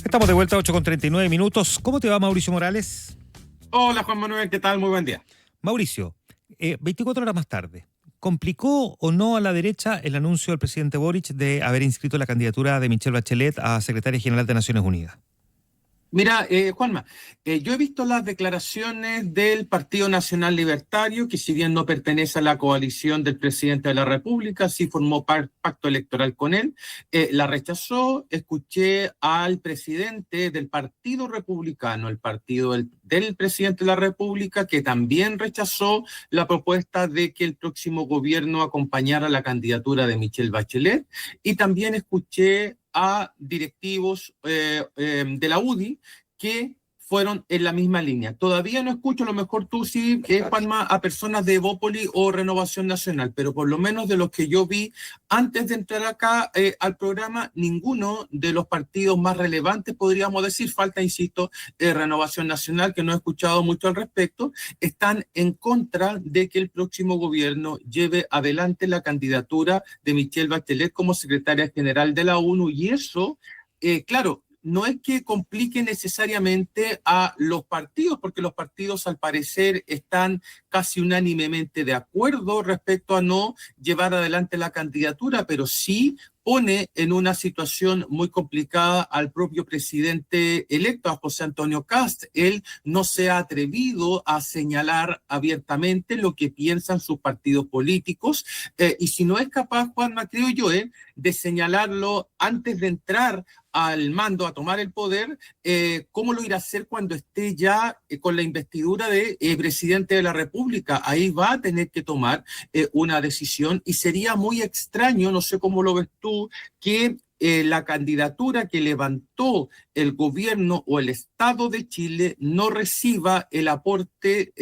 Estamos de vuelta a 8:39. ¿Cómo te va, Mauricio Morales? Hola Juan Manuel, ¿qué tal? Muy buen día. Mauricio, 24 horas más tarde, ¿complicó o no a la derecha el anuncio del presidente Boric de haber inscrito la candidatura de Michelle Bachelet a secretaria general de Naciones Unidas? Mira, Juanma, yo he visto las declaraciones del Partido Nacional Libertario, que si bien no pertenece a la coalición del presidente de la República, sí formó pacto electoral con él, la rechazó. Escuché al presidente del Partido Republicano, el partido del presidente de la República, que también rechazó la propuesta de que el próximo gobierno acompañara la candidatura de Michelle Bachelet, y también escuché a directivos de la UDI que fueron en la misma línea. Todavía no escucho, a lo mejor tú sí, Juanma, a personas de Evópoli o Renovación Nacional, pero por lo menos de los que yo vi antes de entrar acá al programa, ninguno de los partidos más relevantes, podríamos decir, falta, insisto, Renovación Nacional, que no he escuchado mucho al respecto, están en contra de que el próximo gobierno lleve adelante la candidatura de Michelle Bachelet como secretaria general de la ONU, y eso, claro, no es que complique necesariamente a los partidos, porque los partidos al parecer están casi unánimemente de acuerdo respecto a no llevar adelante la candidatura, pero sí pone en una situación muy complicada al propio presidente electo, a José Antonio Kast. Él no se ha atrevido a señalar abiertamente lo que piensan sus partidos políticos, y si no es capaz, Juanma, creo yo, de señalarlo antes de entrar al mando, a tomar el poder, ¿cómo lo irá a hacer cuando esté ya con la investidura de presidente de la República? Ahí va a tener que tomar una decisión, y sería muy extraño, no sé cómo lo ves tú, que la candidatura que levantó el gobierno o el Estado de Chile no reciba el aporte,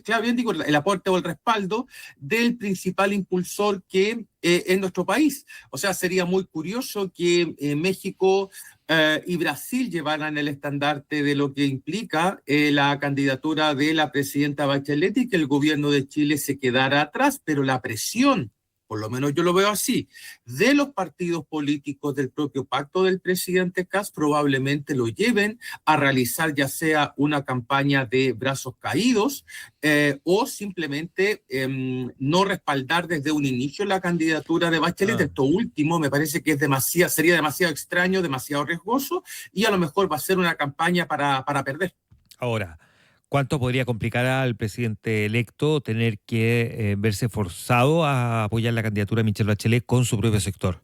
claro, bien digo, el aporte o el respaldo del principal impulsor que en nuestro país. O sea, sería muy curioso que México y Brasil llevaran el estandarte de lo que implica la candidatura de la presidenta Bachelet, y que el gobierno de Chile se quedara atrás, pero la presión, por lo menos yo lo veo así, de los partidos políticos del propio pacto del presidente Kast probablemente lo lleven a realizar ya sea una campaña de brazos caídos o simplemente no respaldar desde un inicio la candidatura de Bachelet. Esto último me parece que sería demasiado extraño, demasiado riesgoso, y a lo mejor va a ser una campaña para perder. Ahora, ¿cuánto podría complicar al presidente electo tener que verse forzado a apoyar la candidatura de Michelle Bachelet con su propio sector?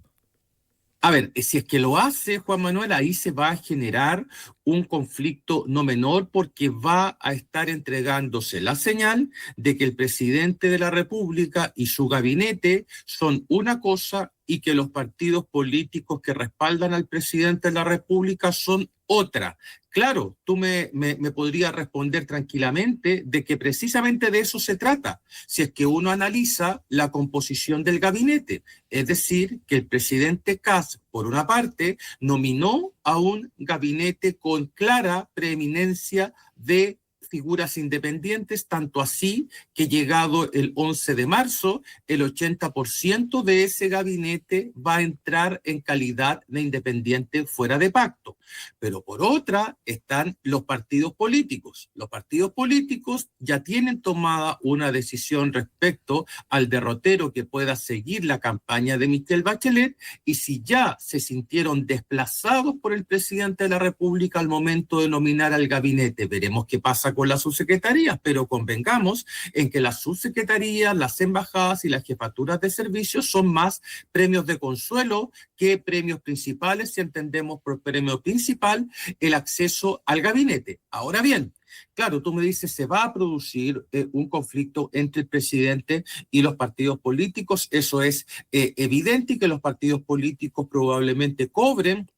A ver, si es que lo hace Juan Manuel, ahí se va a generar un conflicto no menor, porque va a estar entregándose la señal de que el presidente de la República y su gabinete son una cosa, y que los partidos políticos que respaldan al presidente de la República son otra. Claro, tú me podrías responder tranquilamente de que precisamente de eso se trata, si es que uno analiza la composición del gabinete. Es decir, que el presidente Kast, por una parte, nominó a un gabinete con clara preeminencia de figuras independientes, tanto así que llegado el 11 de marzo, el 80% de ese gabinete va a entrar en calidad de independiente fuera de pacto. Pero por otra están los partidos políticos. Los partidos políticos ya tienen tomada una decisión respecto al derrotero que pueda seguir la campaña de Michelle Bachelet, y si ya se sintieron desplazados por el presidente de la República al momento de nominar al gabinete, veremos qué pasa con las subsecretarías, pero convengamos en que las subsecretarías, las embajadas y las jefaturas de servicios son más premios de consuelo que premios principales, si entendemos por premio principal el acceso al gabinete. Ahora bien, claro, tú me dices, se va a producir un conflicto entre el presidente y los partidos políticos. Eso es evidente, y que los partidos políticos probablemente cobren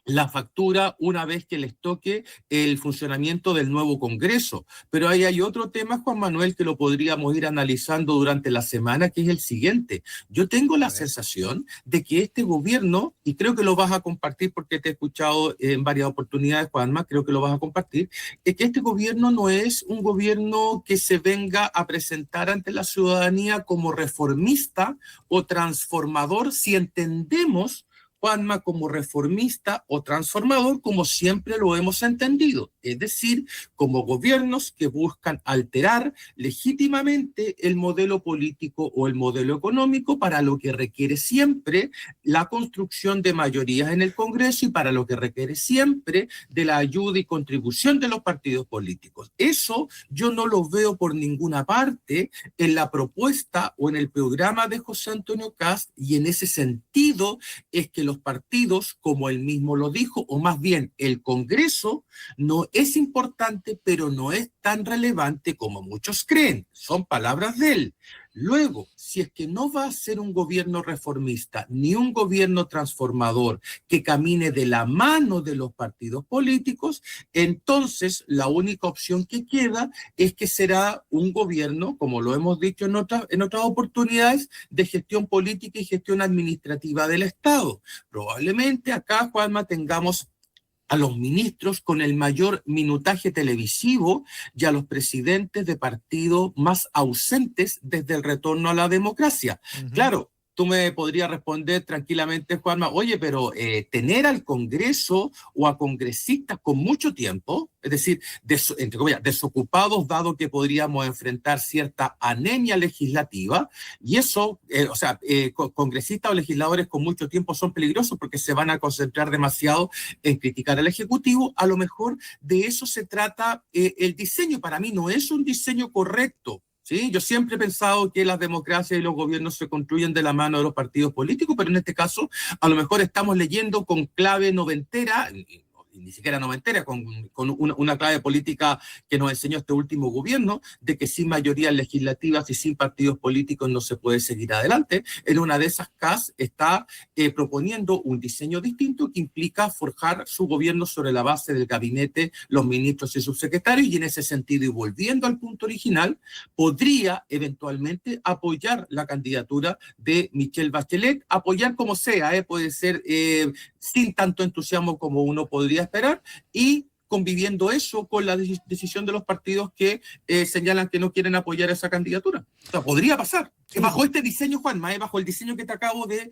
la factura una vez que les toque el funcionamiento del nuevo Congreso. Pero ahí hay otro tema, Juan Manuel, que lo podríamos ir analizando durante la semana, que es el siguiente. Yo tengo la sensación de que este gobierno, y creo que lo vas a compartir porque te he escuchado en varias oportunidades, Juanma, creo que lo vas a compartir, es que este gobierno no es un gobierno que se venga a presentar ante la ciudadanía como reformista o transformador, si entendemos Juanma, como reformista o transformador, como siempre lo hemos entendido, es decir, como gobiernos que buscan alterar legítimamente el modelo político o el modelo económico, para lo que requiere siempre la construcción de mayorías en el Congreso y para lo que requiere siempre de la ayuda y contribución de los partidos políticos. Eso yo no lo veo por ninguna parte en la propuesta o en el programa de José Antonio Kast, y en ese sentido es que los partidos, como él mismo lo dijo, o más bien el Congreso, no es importante, pero no es tan relevante como muchos creen. Son palabras de él. Luego, si es que no va a ser un gobierno reformista ni un gobierno transformador que camine de la mano de los partidos políticos, entonces la única opción que queda es que será un gobierno, como lo hemos dicho en otras oportunidades, de gestión política y gestión administrativa del Estado. Probablemente acá, Juanma, tengamos a los ministros con el mayor minutaje televisivo y a los presidentes de partidos más ausentes desde el retorno a la democracia. Claro, tú me podrías responder tranquilamente, Juanma, oye, pero tener al Congreso o a congresistas con mucho tiempo, es decir, entre comillas, desocupados, dado que podríamos enfrentar cierta anemia legislativa, y eso, congresistas o legisladores con mucho tiempo son peligrosos porque se van a concentrar demasiado en criticar al Ejecutivo. A lo mejor de eso se trata el diseño. Para mí no es un diseño correcto. ¿Sí? Yo siempre he pensado que las democracias y los gobiernos se construyen de la mano de los partidos políticos, pero en este caso a lo mejor estamos leyendo con clave noventera, ni siquiera noventera, con una clave política que nos enseñó este último gobierno, de que sin mayorías legislativas y sin partidos políticos no se puede seguir adelante. En una de esas CAS está proponiendo un diseño distinto que implica forjar su gobierno sobre la base del gabinete, los ministros y subsecretarios, y en ese sentido, y volviendo al punto original, podría eventualmente apoyar la candidatura de Michelle Bachelet, apoyar como sea, puede ser sin tanto entusiasmo como uno podría esperar, y conviviendo eso con la decisión de los partidos que señalan que no quieren apoyar esa candidatura. O sea, podría pasar. Sí. Bajo este diseño, Juanma, bajo el diseño que te acabo de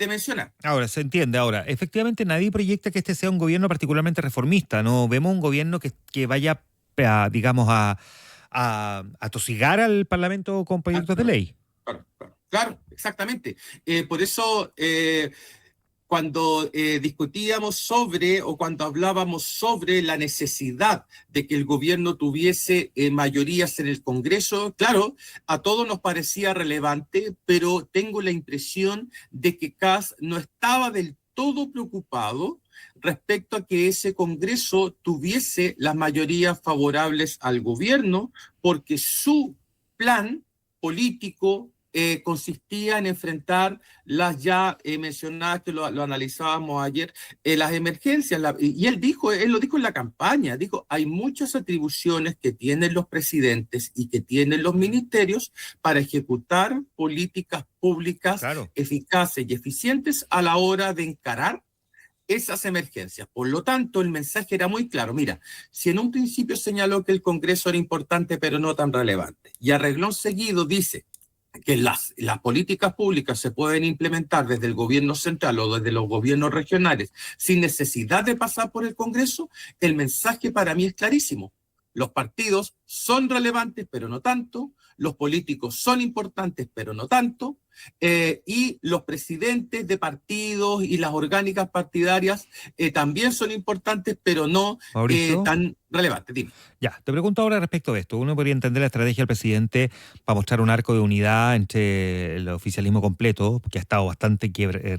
mencionar. Ahora, se entiende. Ahora, efectivamente nadie proyecta que este sea un gobierno particularmente reformista. No vemos un gobierno que vaya, digamos, a atosigar al Parlamento con proyectos de ley. Claro, exactamente. Por eso... cuando discutíamos sobre o cuando hablábamos sobre la necesidad de que el gobierno tuviese mayorías en el Congreso, claro, a todos nos parecía relevante, pero tengo la impresión de que Kast no estaba del todo preocupado respecto a que ese Congreso tuviese las mayorías favorables al gobierno, porque su plan político consistía en enfrentar las ya mencionadas, que lo analizábamos ayer, las emergencias. Y él lo dijo en la campaña, dijo, hay muchas atribuciones que tienen los presidentes y que tienen los ministerios para ejecutar políticas públicas eficaces y eficientes a la hora de encarar esas emergencias. Por lo tanto, el mensaje era muy claro. Mira, si en un principio señaló que el Congreso era importante pero no tan relevante, y a renglón seguido dice que las políticas públicas se pueden implementar desde el gobierno central o desde los gobiernos regionales sin necesidad de pasar por el Congreso, el mensaje para mí es clarísimo. Los partidos son relevantes, pero no tanto. Los políticos son importantes, pero no tanto. Y los presidentes de partidos y las orgánicas partidarias también son importantes, pero no tan relevantes. Dime. Ya, te pregunto ahora respecto de esto. Uno podría entender la estrategia del presidente para mostrar un arco de unidad entre el oficialismo completo, que ha estado bastante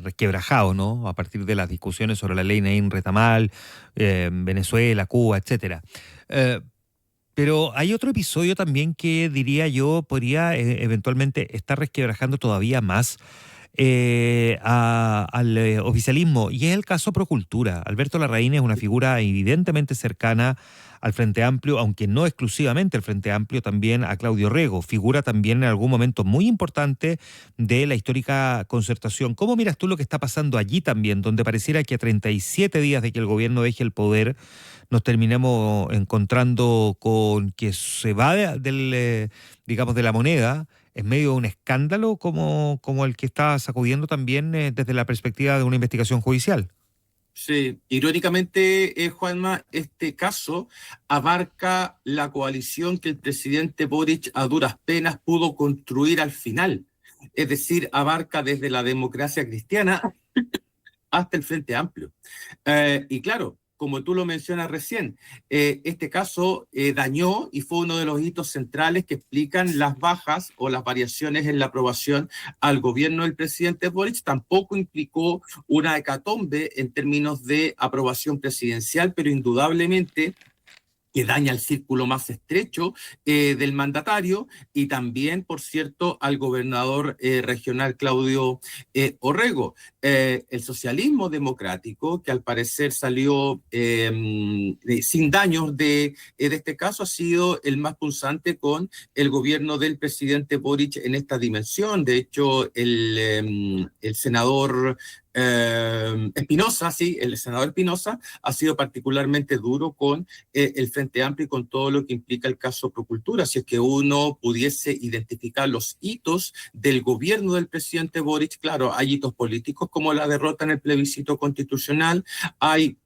resquebrajado, ¿no? A partir de las discusiones sobre la ley Naim Retamal, Venezuela, Cuba, etcétera. Pero hay otro episodio también que, diría yo, podría eventualmente estar resquebrajando todavía más al oficialismo, y es el caso Procultura. Alberto Larraín es una figura evidentemente cercana al Frente Amplio, aunque no exclusivamente al Frente Amplio, también a Claudio Rego, figura también en algún momento muy importante de la histórica Concertación. ¿Cómo miras tú lo que está pasando allí también, donde pareciera que a 37 días de que el gobierno deje el poder, nos terminemos encontrando con que se va de la moneda en medio de un escándalo como el que está sacudiendo también desde la perspectiva de una investigación judicial. Sí, irónicamente, Juanma, este caso abarca la coalición que el presidente Boric a duras penas pudo construir al final. Es decir, abarca desde la democracia cristiana hasta el Frente Amplio. Y claro, como tú lo mencionas recién, este caso dañó y fue uno de los hitos centrales que explican las bajas o las variaciones en la aprobación al gobierno del presidente Boric. Tampoco implicó una hecatombe en términos de aprobación presidencial, pero indudablemente que daña el círculo más estrecho del mandatario y también, por cierto, al gobernador regional Claudio Orrego. El socialismo democrático, que al parecer salió sin daños de este caso, ha sido el más punzante con el gobierno del presidente Boric en esta dimensión. De hecho, el senador Espinosa, sí, el senador Espinosa ha sido particularmente duro con el Frente Amplio y con todo lo que implica el caso Procultura. Si es que uno pudiese identificar los hitos del gobierno del presidente Boric, claro, hay hitos políticos como la derrota en el plebiscito constitucional, hay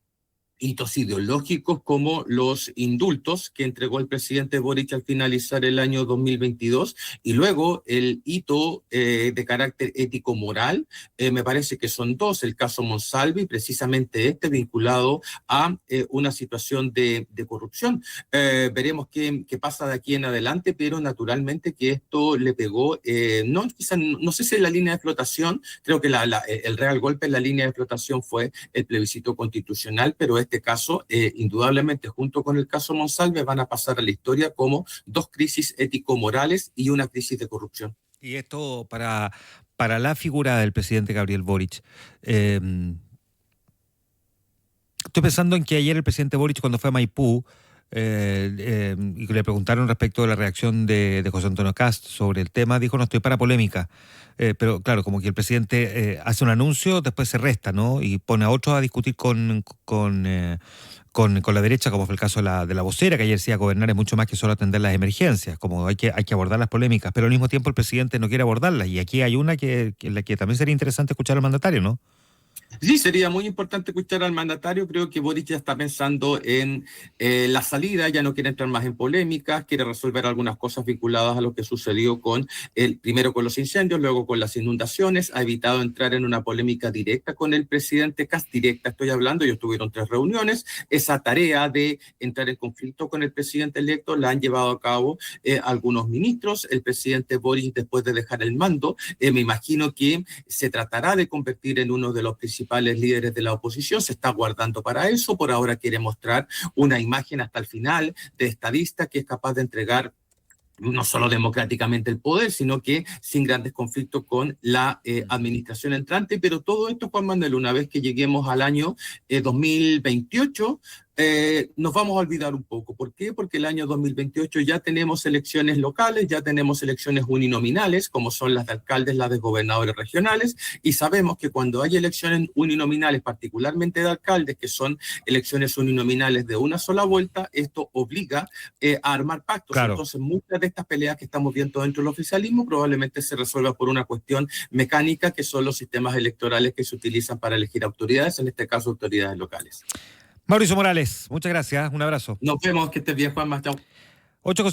hitos ideológicos como los indultos que entregó el presidente Boric al finalizar el año 2022 y luego el hito de carácter ético-moral, me parece que son dos, el caso Monsalve, precisamente este vinculado a una situación de corrupción. Veremos qué pasa de aquí en adelante, pero naturalmente que esto le pegó, no, quizás, no sé si en la línea de flotación, creo que el real golpe en la línea de flotación fue el plebiscito constitucional, pero este caso, indudablemente, junto con el caso Monsalve, van a pasar a la historia como dos crisis ético-morales y una crisis de corrupción. Y esto para la figura del presidente Gabriel Boric. Estoy pensando en que ayer el presidente Boric, cuando fue a Maipú, y que le preguntaron respecto de la reacción de José Antonio Kast sobre el tema, dijo: no estoy para polémica. Pero claro, como que el presidente hace un anuncio, después se resta, ¿no? Y pone a otros a discutir con la derecha, como fue el caso de la vocera, que ayer decía: gobernar es mucho más que solo atender las emergencias, como hay que abordar las polémicas, pero al mismo tiempo el presidente no quiere abordarlas. Y aquí hay una en la que también sería interesante escuchar al mandatario, ¿no? Sí, sería muy importante escuchar al mandatario. Creo que Boric ya está pensando en la salida, ya no quiere entrar más en polémicas, quiere resolver algunas cosas vinculadas a lo que sucedió primero con los incendios, luego con las inundaciones. Ha evitado entrar en una polémica directa con el presidente Kast, directa estoy hablando, ellos tuvieron 3 reuniones. Esa tarea de entrar en conflicto con el presidente electo la han llevado a cabo algunos ministros. El presidente Boric, después de dejar el mando, me imagino que se tratará de convertir en uno de los principales líderes de la oposición, se está guardando para eso. Por ahora quiere mostrar una imagen hasta el final de estadista que es capaz de entregar no solo democráticamente el poder, sino que sin grandes conflictos con la administración entrante. Pero todo esto, Juan Manuel, una vez que lleguemos al año 2028, nos vamos a olvidar un poco. ¿Por qué? Porque el año 2028 ya tenemos elecciones locales, ya tenemos elecciones uninominales, como son las de alcaldes, las de gobernadores regionales, y sabemos que cuando hay elecciones uninominales, particularmente de alcaldes, que son elecciones uninominales de una sola vuelta, esto obliga a armar pactos. Claro. Entonces, muchas de estas peleas que estamos viendo dentro del oficialismo probablemente se resuelvan por una cuestión mecánica, que son los sistemas electorales que se utilizan para elegir autoridades, en este caso autoridades locales. Mauricio Morales, muchas gracias, un abrazo. Nos vemos, que estés bien, Juanma, chao. 8